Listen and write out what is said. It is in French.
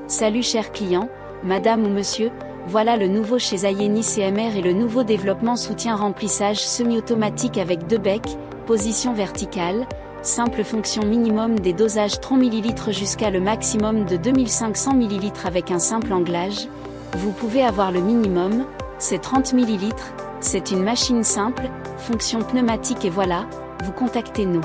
Salut chers clients, madame ou monsieur, voilà le nouveau chez Zayani CME et le nouveau développement soutien remplissage semi-automatique avec 2 becs, position verticale, simple fonction minimum des dosages 30 ml jusqu'à le maximum de 2500 ml avec un simple anglage. Vous pouvez avoir le minimum, c'est 30 ml, c'est une machine simple, fonction pneumatique et voilà, vous contactez nous.